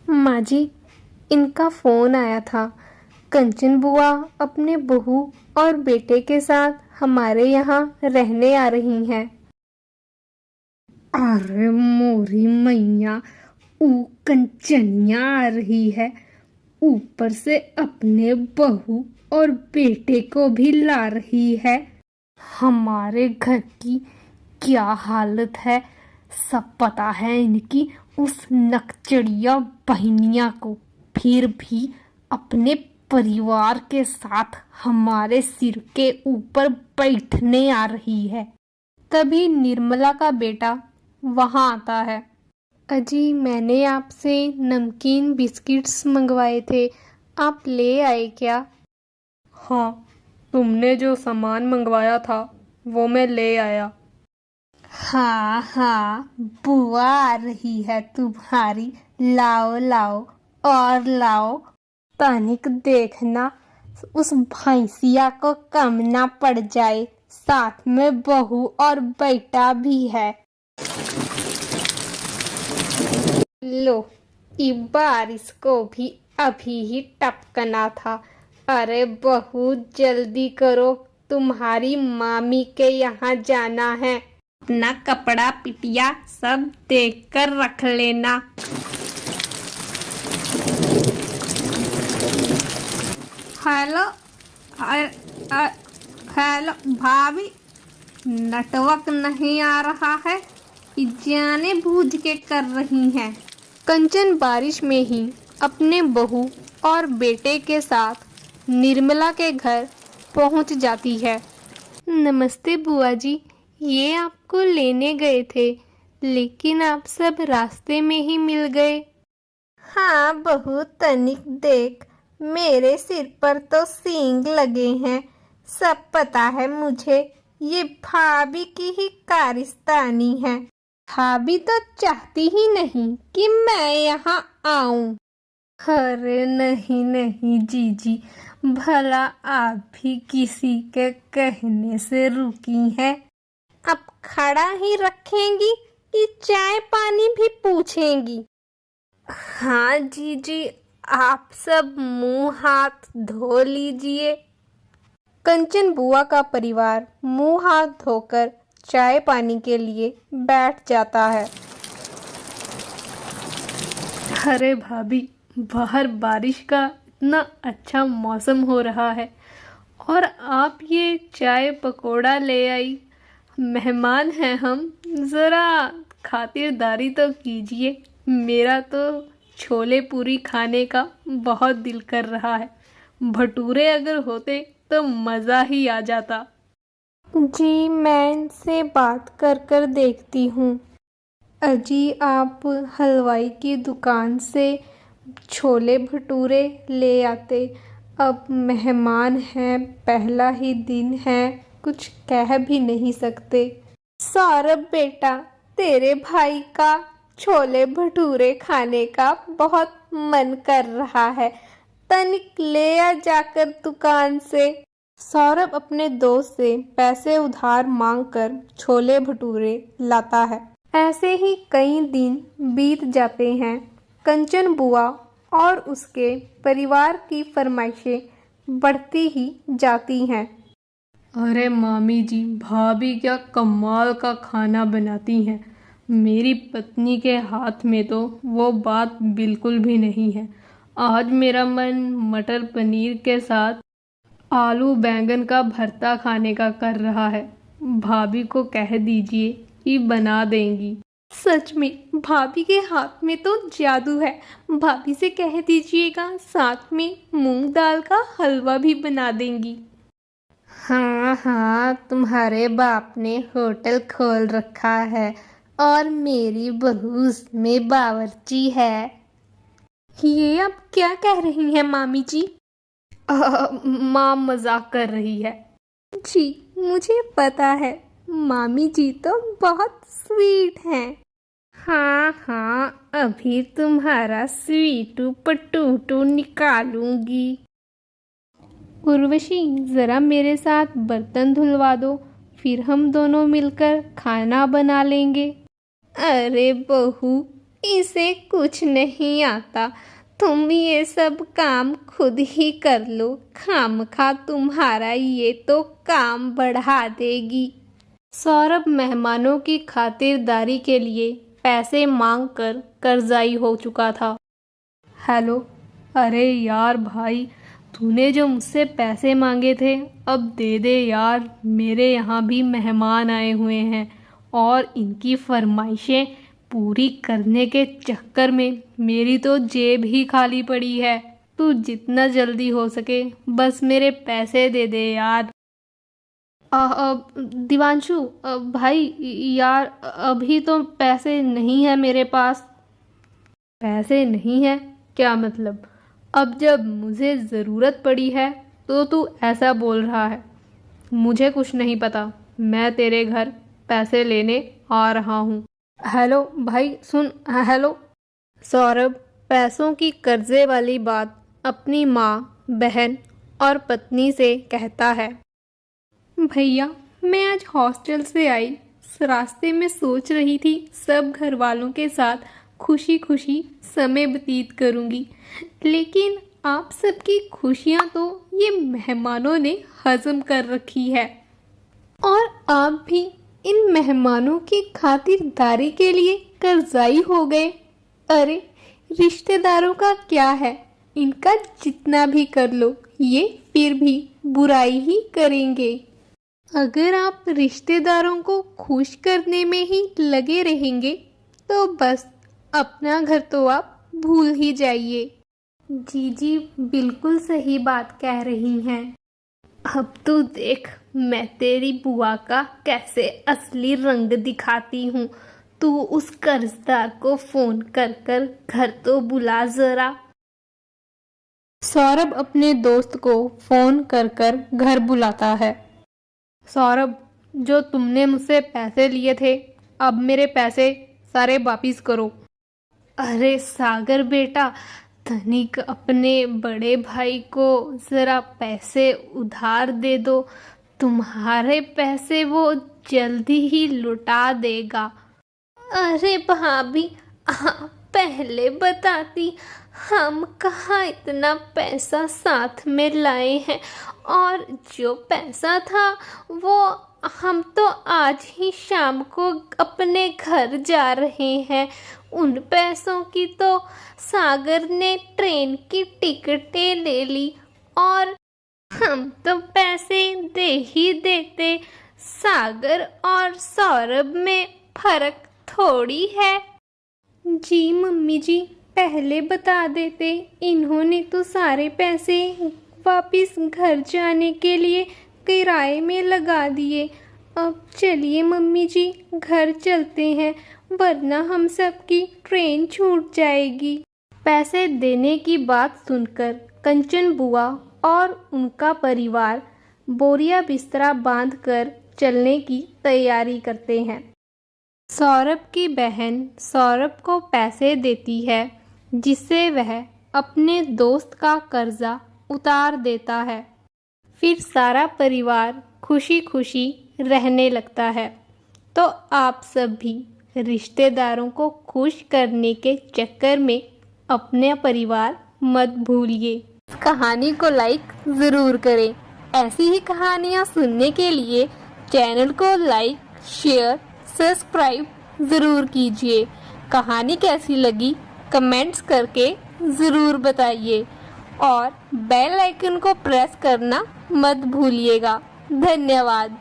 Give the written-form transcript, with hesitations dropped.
माँ जी, इनका फोन आया था। कंचन बुआ अपने बहू और बेटे के साथ हमारे यहाँ रहने आ रही हैं। अरे मोरी मैया, ऊ कंचनिया आ रही है, ऊपर से अपने बहू और बेटे को भी ला रही है। हमारे घर की क्या हालत है सब पता है इनकी उस नकचड़िया बहनिया को, फिर भी अपने परिवार के साथ हमारे सिर के ऊपर बैठने आ रही है। तभी निर्मला का बेटा वहाँ आता है। अजी, मैंने आपसे नमकीन बिस्किट्स मंगवाए थे, आप ले आए क्या? हाँ, तुमने जो सामान मंगवाया था वो मैं ले आया। हाँ हाँ, बुआ आ रही है तुम्हारी, लाओ लाओ और लाओ। तनिक देखना उस भैंसिया को कम ना पड़ जाए, साथ में बहू और बेटा भी है। लो, ये बारिश को भी अभी ही टपकना था। अरे बहू, जल्दी करो, तुम्हारी मामी के यहाँ जाना है। अपना कपड़ा पिटिया सब देख कर रख लेना। हेलो हेलो भाभी, नेटवर्क नहीं आ रहा है, जाने बूझ के कर रही हैं। कंचन बारिश में ही अपने बहू और बेटे के साथ निर्मला के घर पहुंच जाती है। नमस्ते बुआ जी, ये आपको लेने गए थे, लेकिन आप सब रास्ते में ही मिल गए। हाँ बहू, तनिक देख, मेरे सिर पर तो सींग लगे हैं, सब पता है मुझे। ये भाभी की ही कारिस्तानी है। भाभी तो चाहती ही नहीं कि मैं यहाँ आऊं। अरे नहीं नहीं जीजी, भला आप भी किसी के कहने से रुकी हैं? अब खड़ा ही रखेंगी कि चाय पानी भी पूछेंगी? हाँ जीजी, आप सब मुंह हाथ धो लीजिए। कंचन बुआ का परिवार मुंह हाथ धोकर चाय पानी के लिए बैठ जाता है। अरे भाभी, बाहर बारिश का इतना अच्छा मौसम हो रहा है और आप ये चाय पकोड़ा ले आई। मेहमान हैं हम, ज़रा खातिरदारी तो कीजिए। मेरा तो छोले पूरी खाने का बहुत दिल कर रहा है। भटूरे अगर होते तो मज़ा ही आ जाता। जी, मैं इनसे बात कर कर देखती हूँ। अजी, आप हलवाई की दुकान से छोले भटूरे ले आते। अब मेहमान हैं, पहला ही दिन है, कुछ कह भी नहीं सकते। सौरभ बेटा, तेरे भाई का छोले भटूरे खाने का बहुत मन कर रहा है, तनिक ले आ जाकर दुकान से। सौरभ अपने दोस्त से पैसे उधार मांगकर छोले भटूरे लाता है। ऐसे ही कई दिन बीत जाते हैं। कंचन बुआ और उसके परिवार की फरमाइशें बढ़ती ही जाती हैं। अरे मामी जी, भाभी क्या कमाल का खाना बनाती हैं। मेरी पत्नी के हाथ में तो वो बात बिल्कुल भी नहीं है। आज मेरा मन मटर पनीर के साथ आलू बैंगन का भरता खाने का कर रहा है। भाभी को कह दीजिए कि बना देंगी। सच में भाभी के हाथ में तो जादू है। भाभी से कह दीजिएगा, साथ में मूंग दाल का हलवा भी बना देंगी। हाँ हाँ, तुम्हारे बाप ने होटल खोल रखा है और मेरी बहू उसमें बावर्ची है। ये आप क्या कह रही हैं मामी जी? माँ मजाक कर रही है। जी, मुझे पता है, मामी जी तो बहुत स्वीट हैं। हाँ हाँ, अभी तुम्हारा स्वीटू पटूटू निकालूंगी। उर्वशी, ज़रा मेरे साथ बर्तन धुलवा दो, फिर हम दोनों मिलकर खाना बना लेंगे। अरे बहू, इसे कुछ नहीं आता, तुम ये सब काम खुद ही कर लो, खामखा तुम्हारा ये तो काम बढ़ा देगी। सौरभ मेहमानों की खातिरदारी के लिए पैसे मांगकर कर्जाई हो चुका था। हेलो, अरे यार भाई, तूने जो मुझसे पैसे मांगे थे अब दे दे यार, मेरे यहाँ भी मेहमान आए हुए हैं और इनकी फरमाइशें पूरी करने के चक्कर में मेरी तो जेब ही खाली पड़ी है। तू जितना जल्दी हो सके बस मेरे पैसे दे दे यार। दिवांशु भाई यार, अभी तो पैसे नहीं है मेरे पास। पैसे नहीं है क्या मतलब? अब जब मुझे ज़रूरत पड़ी है तो तू ऐसा बोल रहा है। मुझे कुछ नहीं पता, मैं तेरे घर पैसे लेने आ रहा हूँ। हेलो भाई सुन, हेलो। सौरभ पैसों की कर्जे वाली बात अपनी माँ, बहन और पत्नी से कहता है। भैया, मैं आज हॉस्टल से आई, रास्ते में सोच रही थी सब घर वालों के साथ खुशी खुशी समय व्यतीत करूंगी, लेकिन आप सबकी खुशियां तो ये मेहमानों ने हजम कर रखी है। और आप भी इन मेहमानों की खातिरदारी के लिए कर्जाई हो गए। अरे रिश्तेदारों का क्या है, इनका जितना भी कर लो ये फिर भी बुराई ही करेंगे। अगर आप रिश्तेदारों को खुश करने में ही लगे रहेंगे तो बस अपना घर तो आप भूल ही जाइए। जी जी, बिल्कुल सही बात कह रही हैं। अब तो देख मैं तेरी बुआ का कैसे असली रंग दिखाती हूँ। तू उस कर्जदार को फोन कर कर घर तो बुला जरा। सौरभ अपने दोस्त को फोन कर कर घर बुलाता है। सौरभ, जो तुमने मुझसे पैसे लिए थे अब मेरे पैसे सारे वापिस करो। अरे सागर बेटा, तनिक अपने बड़े भाई को ज़रा पैसे उधार दे दो, तुम्हारे पैसे वो जल्दी ही लुटा देगा। अरे भाभी, आप पहले बताती, हम कहाँ इतना पैसा साथ में लाए हैं, और जो पैसा था वो हम तो आज ही शाम को अपने घर जा रहे हैं। उन पैसों की तो सागर ने ट्रेन की टिकटें ले ली और हम तो पैसे दे ही देते। सागर और सौरभ में फर्क थोड़ी है। जी मम्मी जी, पहले बता देते, इन्होंने तो सारे पैसे वापिस घर जाने के लिए किराए में लगा दिए। अब चलिए मम्मी जी, घर चलते हैं, वरना हम सबकी ट्रेन छूट जाएगी। पैसे देने की बात सुनकर कंचन बुआ और उनका परिवार बोरिया बिस्तरा बांधकर चलने की तैयारी करते हैं। सौरभ की बहन सौरभ को पैसे देती है, जिससे वह अपने दोस्त का कर्जा उतार देता है। फिर सारा परिवार खुशी खुशी रहने लगता है। तो आप सब भी रिश्तेदारों को खुश करने के चक्कर में अपने परिवार मत भूलिए। इस कहानी को लाइक ज़रूर करें। ऐसी ही कहानियाँ सुनने के लिए चैनल को लाइक, शेयर, सब्सक्राइब ज़रूर कीजिए। कहानी कैसी लगी कमेंट्स करके ज़रूर बताइए और बेल आइकन को प्रेस करना मत भूलिएगा। धन्यवाद।